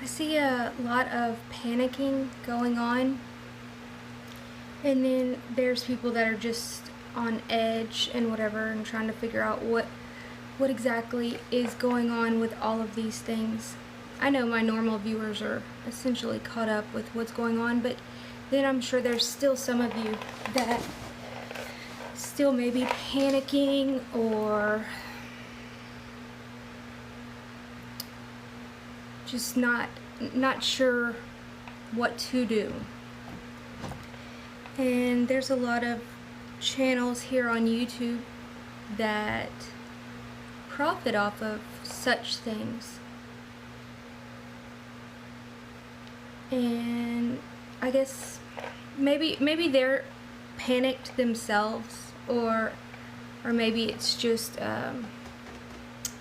see a lot of panicking going on, and then there's people that are just on edge and whatever and trying to figure out what exactly is going on with all of these things. I know my normal viewers are essentially caught up with what's going on, but then I'm sure there's still some of you that still may be panicking or just not sure what to do. And there's a lot of channels here on YouTube that profit off of such things. And I guess maybe they're panicked themselves, or maybe it's just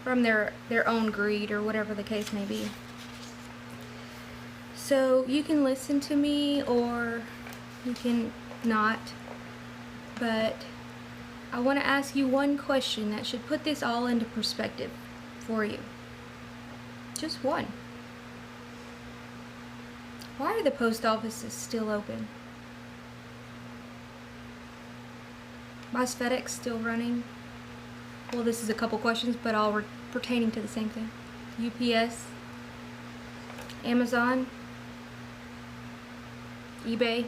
from their own greed, or whatever the case may be. So you can listen to me or you can not, but I want to ask you one question that should put this all into perspective for you. Just one. Why are the post offices still open? Why is FedEx still running? Well, this is a couple questions, but all pertaining to the same thing. UPS, Amazon, eBay,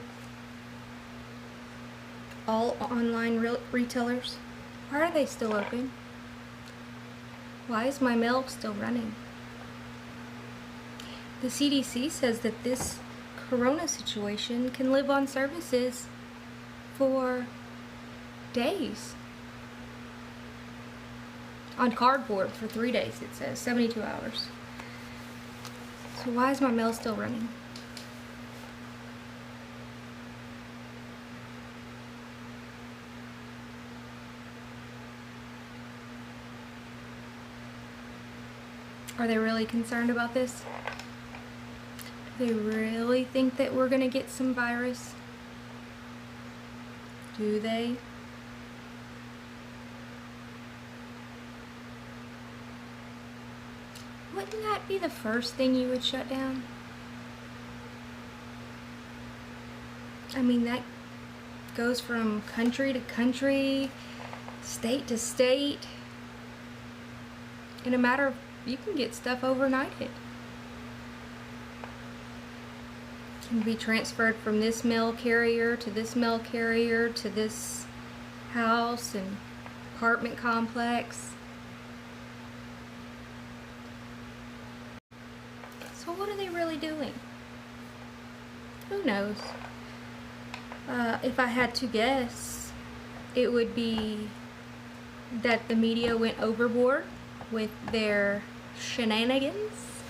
all online retailers. Why are they still open? Why is my mail still running? The CDC says that this corona situation can live on services for days. On cardboard for 3 days, it says 72 hours. So why is my mail still running? Are they really concerned about this? Do they really think that we're gonna get some virus? Do they? Wouldn't that be the first thing you would shut down? I mean, that goes from country to country, state to state. In a matter of, you can get stuff overnighted. Can be transferred from this mail carrier to this mail carrier to this house and apartment complex. So what are they really doing? Who knows? If I had to guess, it would be that the media went overboard with their shenanigans,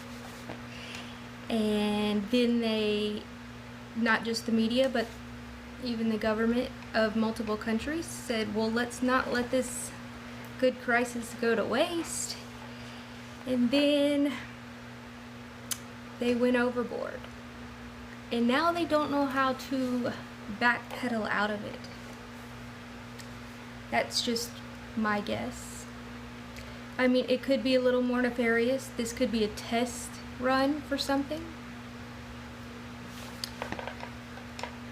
and then they, not just the media but even the government of multiple countries, said, well, let's not let this good crisis go to waste, and then they went overboard, and now they don't know how to backpedal out of it. That's just my guess. I mean, it could be a little more nefarious. This could be a test run for something.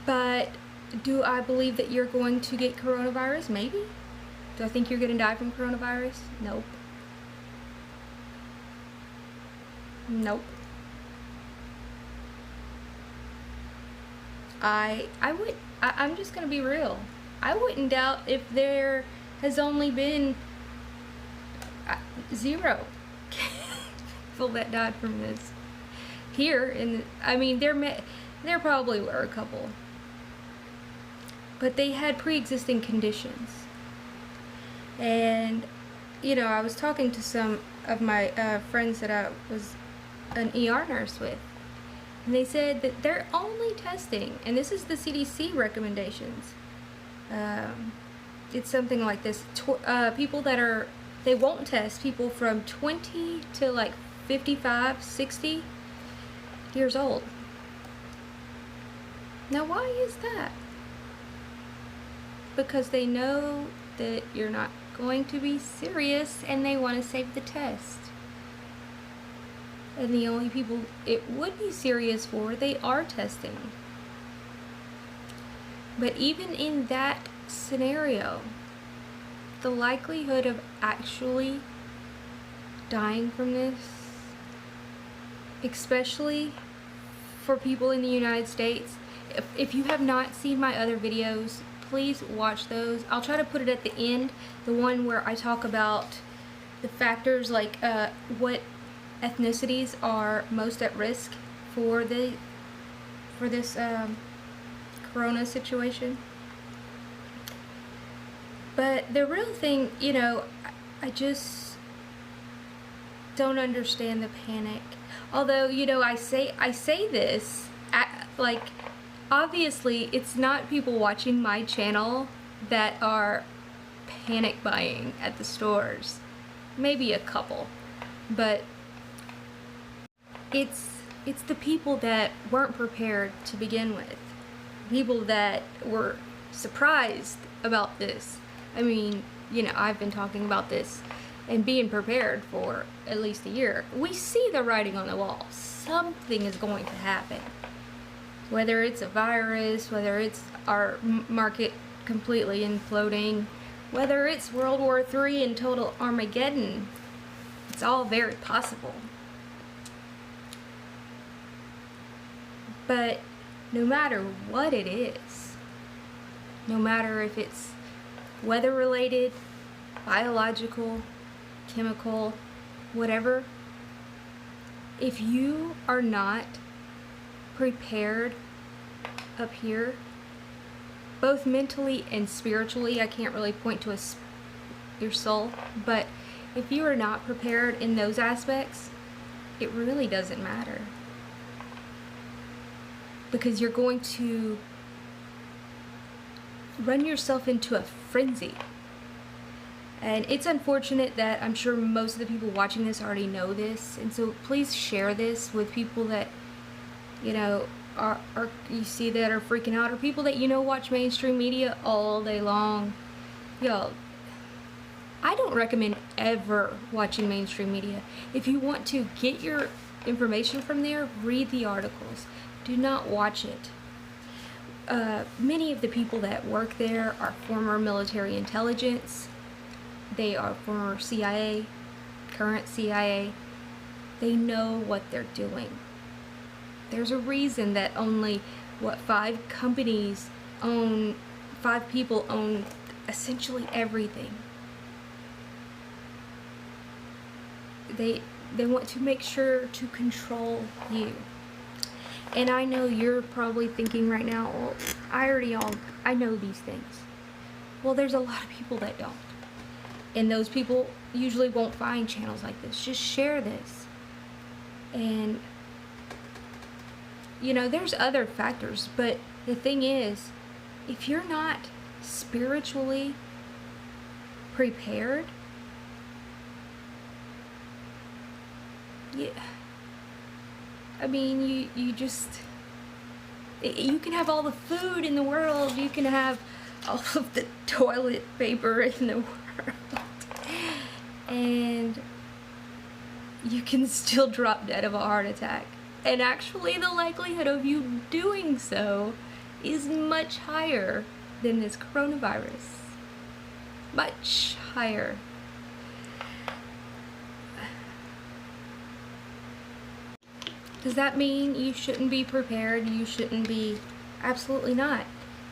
But do I believe that you're going to get coronavirus? Maybe. Do I think you're going to die from coronavirus? Nope. Nope. I'm just going to be real. I wouldn't doubt if there has only been 0 people that died from this here. I mean, there probably were a couple, but they had pre-existing conditions. And you know, I was talking to some of my friends that I was an ER nurse with, and they said that they're only testing, and this is the CDC recommendations. It's something like this: people that are, they won't test people from 20 to like 55, 60 years old. Now, why is that? Because they know that you're not going to be serious and they want to save the test. and the only people it would be serious for, they are testing. But even in that scenario, the likelihood of actually dying from this, especially for people in the United States, if you have not seen my other videos, please watch those. I'll try to put it at the end, the one where I talk about the factors, like what ethnicities are most at risk for this corona situation. But the real thing, you know, I just don't understand the panic. Although, you know, I say this, like, obviously it's not people watching my channel that are panic buying at the stores. Maybe a couple, but it's the people that weren't prepared to begin with. People that were surprised about this. I mean, you know, I've been talking about this and being prepared for at least a year. We see the writing on the wall. Something is going to happen. Whether it's a virus, whether it's our market completely imploding, whether it's World War III and total Armageddon, it's all very possible. But no matter what it is, no matter if it's weather related, biological, chemical, whatever, if you are not prepared up here, both mentally and spiritually, I can't really point to your soul, but if you are not prepared in those aspects, it really doesn't matter. Because you're going to run yourself into a frenzy. And it's unfortunate that I'm sure most of the people watching this already know this, and so please share this with people that, you know, are you see that are freaking out, or people that, you know, watch mainstream media all day long. Yo, I don't recommend ever watching mainstream media. If you want to get your information from there, read the articles. Do not watch it. Many of the people that work there are former military intelligence. They are former CIA, current CIA. They know what they're doing. There's a reason that only, what, 5 people own essentially everything. They want to make sure to control you. And I know you're probably thinking right now, well, I know these things. Well, there's a lot of people that don't. And those people usually won't find channels like this. Just share this. And, you know, there's other factors, but the thing is, if you're not spiritually prepared, I mean, you can have all the food in the world, you can have all of the toilet paper in the world, and you can still drop dead of a heart attack. And actually, the likelihood of you doing so is much higher than this coronavirus. Much higher. Does that mean you shouldn't be prepared? You shouldn't be? Absolutely not.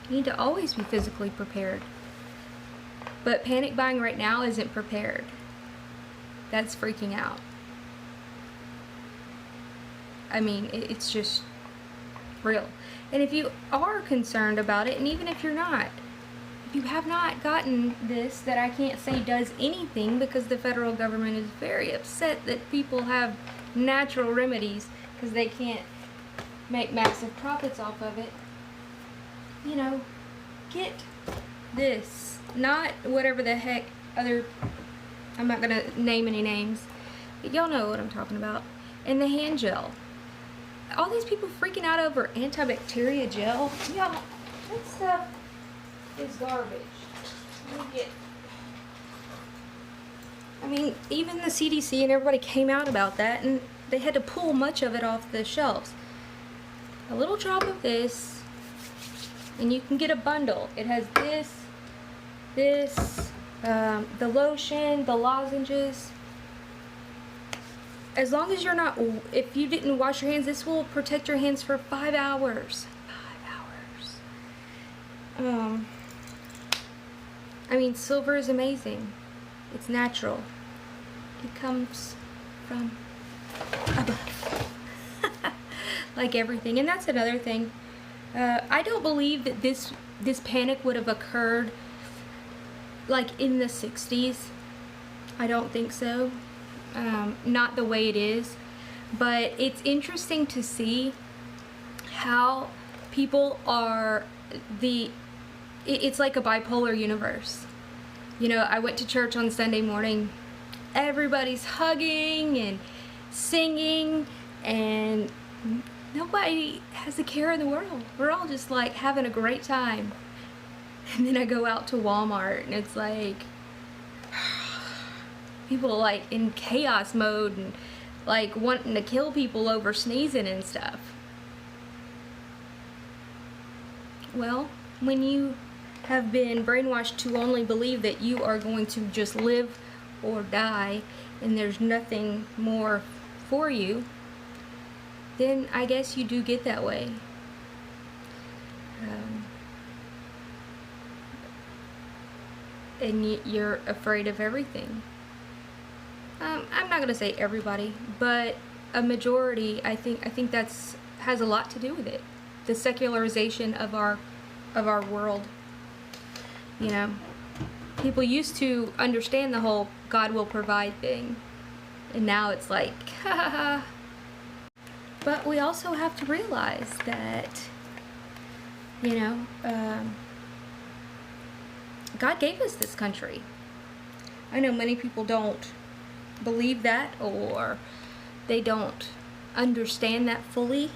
You need to always be physically prepared. But panic buying right now isn't prepared. That's freaking out. I mean, it's just real. And if you are concerned about it, and even if you're not, if you have not gotten this, that I can't say does anything, because the federal government is very upset that people have natural remedies because they can't make massive profits off of it. You know, get this. Not whatever the heck other, I'm not gonna name any names, but y'all know what I'm talking about. And the hand gel. All these people freaking out over antibacterial gel. Y'all, that stuff is garbage. I mean, even the CDC and everybody came out about that, and they had to pull much of it off the shelves. A little drop of this, and you can get a bundle. It has this, the lotion, the lozenges. As long as you're not, if you didn't wash your hands, this will protect your hands for 5 hours. 5 hours. I mean, silver is amazing. It's natural. It comes from above. Like everything. And that's another thing. I don't believe that this panic would have occurred like in the 60s. I don't think so. Not the way it is. But it's interesting to see how people are it's like a bipolar universe. You know, I went to church on Sunday morning. Everybody's hugging and singing, and nobody has a care in the world. We're all just like having a great time. And then I go out to Walmart and it's like people are like in chaos mode and like wanting to kill people over sneezing and stuff. Well, when you have been brainwashed to only believe that you are going to just live or die and there's nothing more for you, then I guess you do get that way. And you're afraid of everything. I'm not gonna say everybody, but a majority. I think that's has a lot to do with it. The secularization of our world. You know, people used to understand the whole God will provide thing, and now it's like, ha ha ha. But we also have to realize that, you know, God gave us this country. I know many people don't believe that, or they don't understand that fully,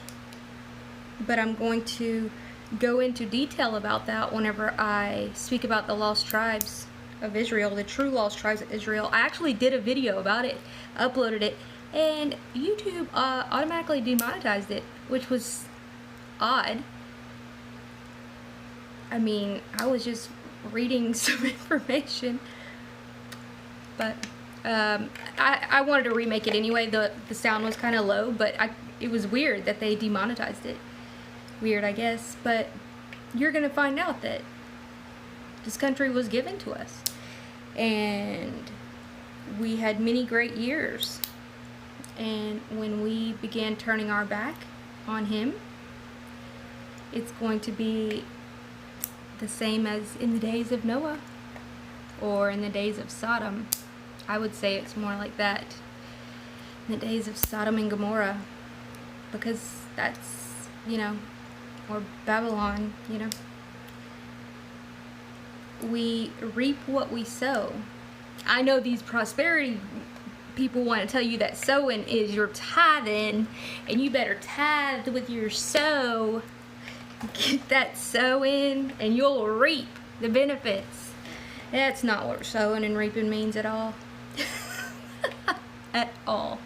but I'm going to go into detail about that whenever I speak about the lost tribes of Israel, the true lost tribes of Israel. I actually did a video about it, uploaded it, and YouTube automatically demonetized it, which was odd. I mean, I was just reading some information, but I wanted to remake it anyway. The sound was kind of low, but it was weird that they demonetized it. Weird, I guess, but you're gonna find out that this country was given to us, and we had many great years, and when we began turning our back on Him, it's going to be the same as in the days of Noah or in the days of Sodom. I would say it's more like that, in the days of Sodom and Gomorrah, because that's, you know, or Babylon, you know. We reap what we sow. I know these prosperity people want to tell you that sowing is your tithing, and you better tithe with your sow. Get that sowing, and you'll reap the benefits. That's not what sowing and reaping means at all. At all.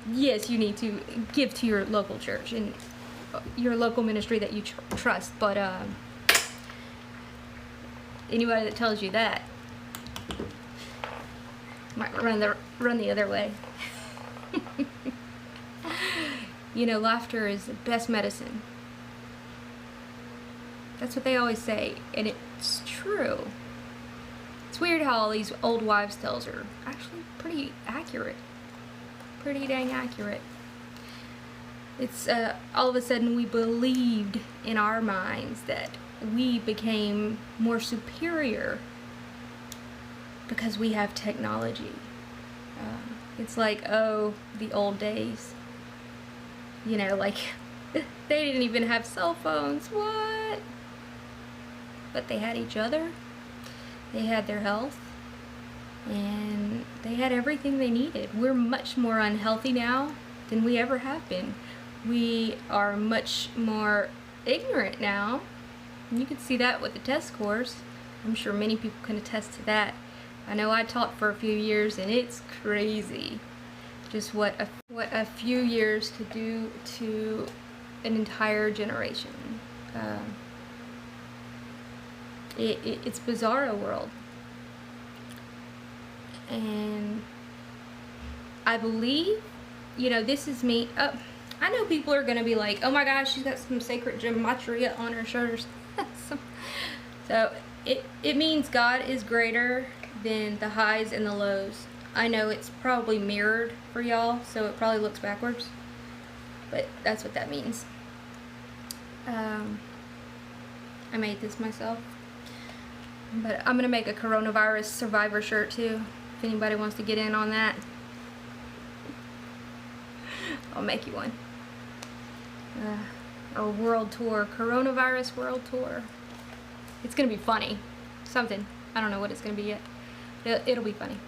Yes, you need to give to your local church and your local ministry that you trust, but anybody that tells you that might run the other way. You know, laughter is the best medicine. That's what they always say, and it's true. It's weird how all these old wives' tales are actually pretty accurate. Pretty dang accurate. It's all of a sudden we believed in our minds that we became more superior because we have technology. It's like, oh, the old days. You know, like, they didn't even have cell phones. What? But they had each other. They had their health. And they had everything they needed. We're much more unhealthy now than we ever have been. We are much more ignorant now. And you can see that with the test scores. I'm sure many people can attest to that. I know I taught for a few years, and it's crazy. Just what a few years could do to an entire generation. It's bizarro world. And I believe, you know, this is me. I know people are going to be like, oh my gosh, she's got some sacred gematria on her shoulders. So it means God is greater than the highs and the lows. I know it's probably mirrored for y'all, so it probably looks backwards, but that's what that means. I made this myself, but I'm gonna make a coronavirus survivor shirt too, if anybody wants to get in on that. I'll make you one. Or world tour, coronavirus world tour. It's gonna be funny, something. I don't know what it's gonna be yet. It'll be funny.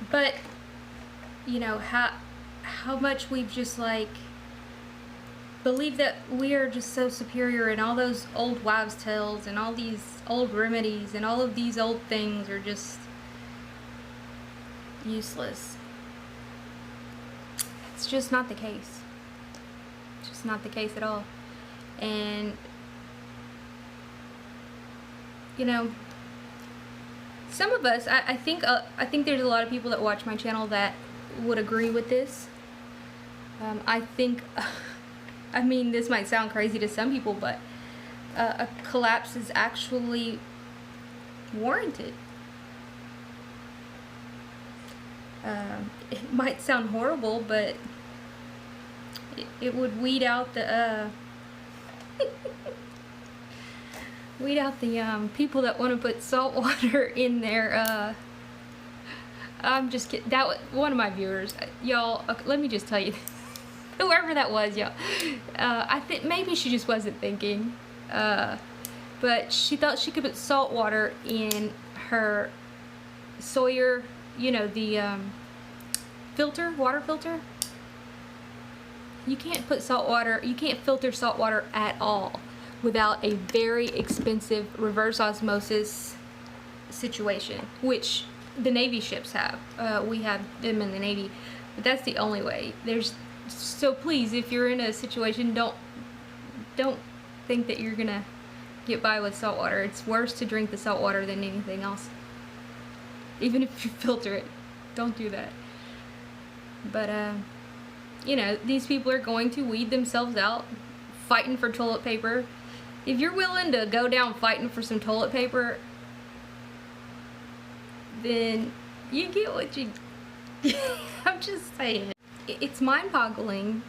But you know how much we've just like believe that we are just so superior, and all those old wives' tales and all these old remedies and all of these old things are just useless. It's just not the case. It's just not the case at all. And you know, some of us, I think there's a lot of people that watch my channel that would agree with this. I think, I mean, this might sound crazy to some people, but a collapse is actually warranted. It might sound horrible, but it would weed out the people that want to put salt water in their I'm just kidding. That was one of my viewers, y'all. Let me just tell you, whoever that was, y'all. I think maybe she just wasn't thinking, but she thought she could put salt water in her Sawyer, you know, the water filter. You can't put salt water. You can't filter salt water at all without a very expensive reverse osmosis situation, which the Navy ships have. We have them in the Navy, but that's the only way. So please, if you're in a situation, don't think that you're gonna get by with salt water. It's worse to drink the salt water than anything else. Even if you filter it, don't do that. But you know, these people are going to weed themselves out fighting for toilet paper. If you're willing to go down fighting for some toilet paper, then you get what you I'm just saying. It's mind-boggling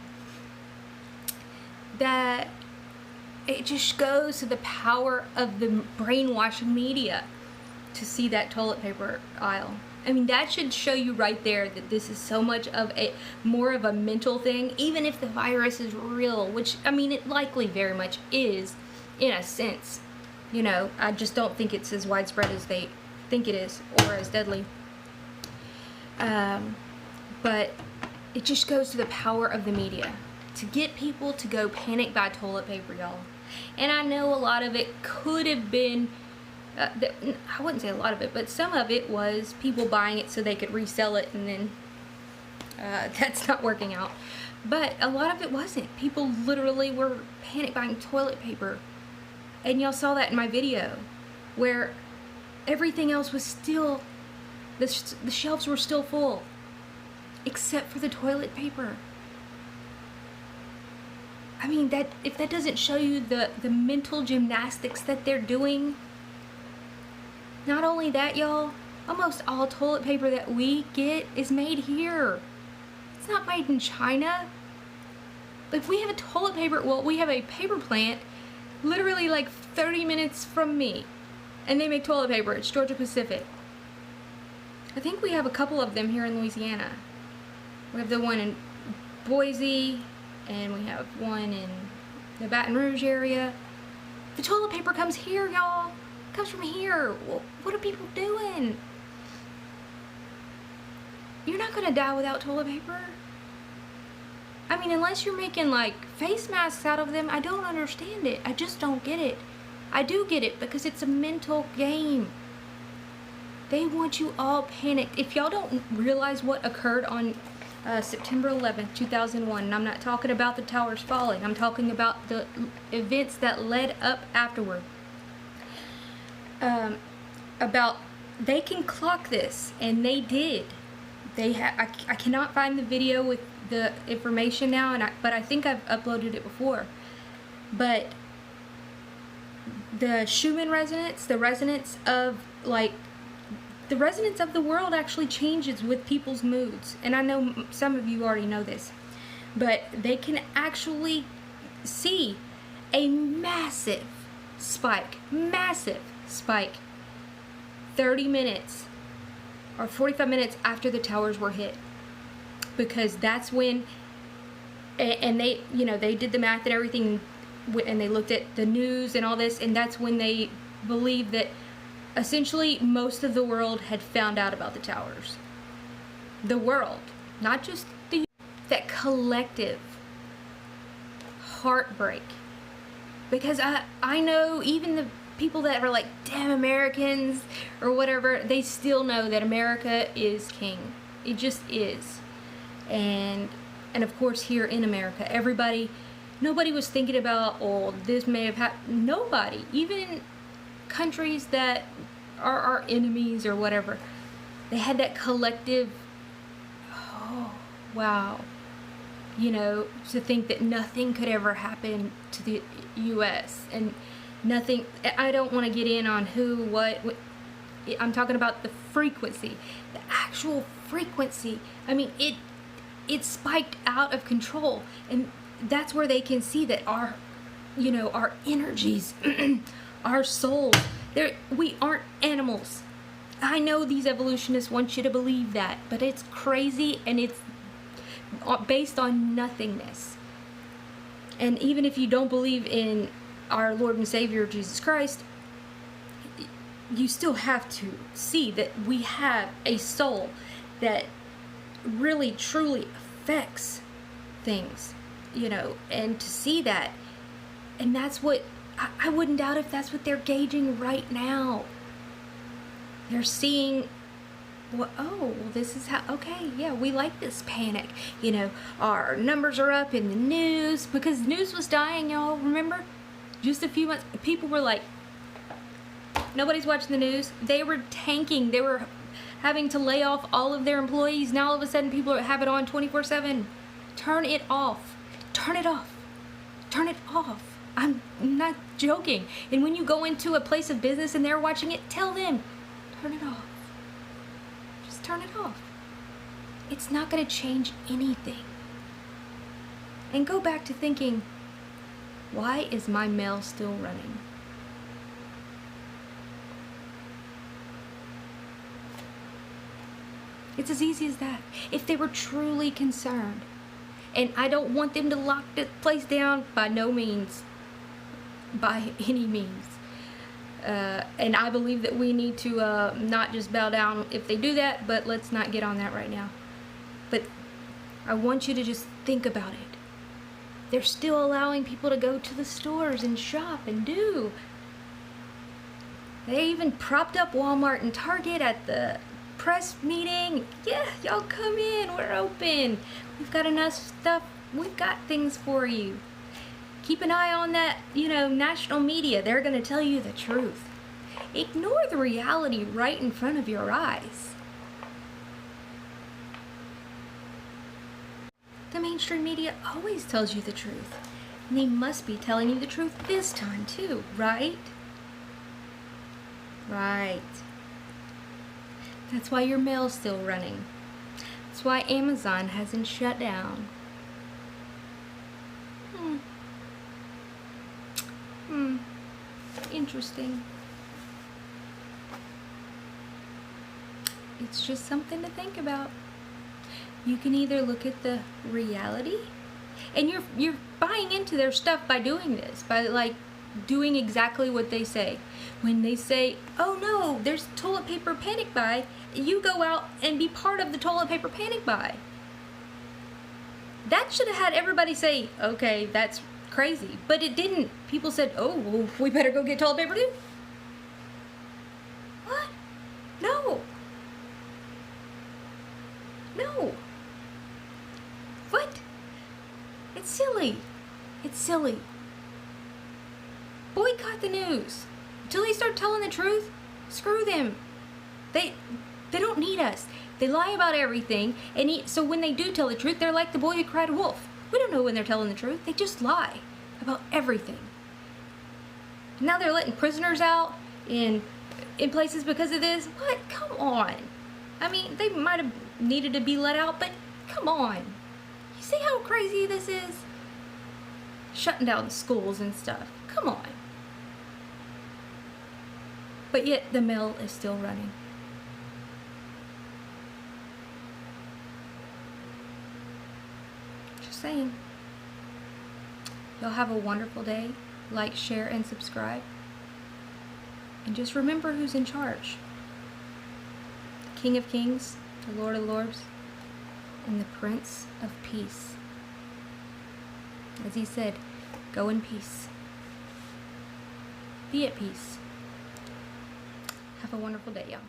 that it just goes to the power of the brainwashing media to see that toilet paper aisle. I mean, that should show you right there that this is so much of more of a mental thing, even if the virus is real, which, I mean, it likely very much is, in a sense. You know, I just don't think it's as widespread as they think it is, or as deadly. But it just goes to the power of the media to get people to go panic buy toilet paper, y'all. And I know a lot of it could have been, I wouldn't say a lot of it, but some of it was people buying it so they could resell it, and then that's not working out. But a lot of it wasn't. People literally were panic buying toilet paper. And y'all saw that in my video, where everything else was still, the shelves were still full, except for the toilet paper. I mean, if that doesn't show you the mental gymnastics that they're doing. Not only that, y'all, almost all toilet paper that we get is made here. It's not made in China. Like, we have a toilet paper, well, we have a paper plant literally like 30 minutes from me, and they make toilet paper. It's Georgia Pacific. I think we have a couple of them here in Louisiana. We have the one in Boise, and we have one in the Baton Rouge area. The toilet paper comes here, y'all. It comes from here. What are people doing? You're not gonna die without toilet paper. I mean, unless you're making like face masks out of them, I don't understand it. I just don't get it. I do get it because it's a mental game. They want you all panicked. If y'all don't realize what occurred on September 11th, 2001, and I'm not talking about the towers falling, I'm talking about the events that led up afterward. They can clock this, and they did. I cannot find the video with the information now, but I think I've uploaded it before. But the Schumann resonance, the resonance of the world actually changes with people's moods. And I know some of you already know this, but they can actually see a massive spike 30 minutes or 45 minutes after the towers were hit, because that's when, and they, you know, they did the math and everything, and they looked at the news and all this, and that's when they believed that essentially most of the world had found out about the towers. The world, not just that collective heartbreak. Because I know even the people that are like, damn Americans or whatever, they still know that America is king. It just is. And of course here in America, nobody was thinking about, oh, this may have happened. Nobody, even countries that are our enemies or whatever, they had that collective, oh, wow, you know, to think that nothing could ever happen to the U.S. and nothing. I don't want to get in on who, what. I'm talking about the frequency, the actual frequency. I mean, it spiked out of control, and that's where they can see that our, you know, our energies, our souls, we aren't animals. I know these evolutionists want you to believe that, but it's crazy, and it's based on nothingness. And even if you don't believe in our Lord and Savior Jesus Christ, you still have to see that we have a soul that really truly affects things, you know, and to see that. And that's what I wouldn't doubt if that's what they're gauging right now. They're seeing, well, oh, well, this is how, okay, yeah, we like this panic. You know, our numbers are up in the news, because news was dying, y'all, remember? Just a few months, people were like, nobody's watching the news. They were tanking. They were having to lay off all of their employees. Now all of a sudden people have it on 24/7. Turn it off. Turn it off. Turn it off. I'm not joking. And when you go into a place of business and they're watching it, tell them, turn it off. Just turn it off. It's not going to change anything. And go back to thinking, why is my mail still running? It's as easy as that. If they were truly concerned, and I don't want them to lock this place down, by no means, by any means. And I believe that we need to not just bow down if they do that, but let's not get on that right now. But I want you to just think about it. They're still allowing people to go to the stores and shop and do. They even propped up Walmart and Target at the press meeting. Yeah, y'all come in, we're open. We've got enough stuff. We've got things for you. Keep an eye on that, you know, national media. They're going to tell you the truth. Ignore the reality right in front of your eyes. The mainstream media always tells you the truth. And they must be telling you the truth this time too, right? Right. That's why your mail's still running. That's why Amazon hasn't shut down. Interesting. It's just something to think about. You can either look at the reality, and you're buying into their stuff by doing this, by like doing exactly what they say. When they say, oh no, there's toilet paper panic buy, you go out and be part of the toilet paper panic buy. That should have had everybody say, okay, that's crazy. But it didn't. People said, oh, well, we better go get toilet paper too. What? No. It's silly. It's silly. Boycott the news. Until they start telling the truth, screw them. They don't need us. They lie about everything, and so when they do tell the truth, they're like the boy who cried wolf. We don't know when they're telling the truth. They just lie about everything. And now they're letting prisoners out in places because of this. What? Come on. I mean, they might have needed to be let out, but come on. You see how crazy this is? Shutting down schools and stuff. Come on. But yet the mill is still running. Just saying. Y'all have a wonderful day. Like, share, and subscribe. And just remember who's in charge. The King of Kings, the Lord of Lords, and the Prince of Peace. As he said, go in peace. Be at peace. Have a wonderful day, y'all.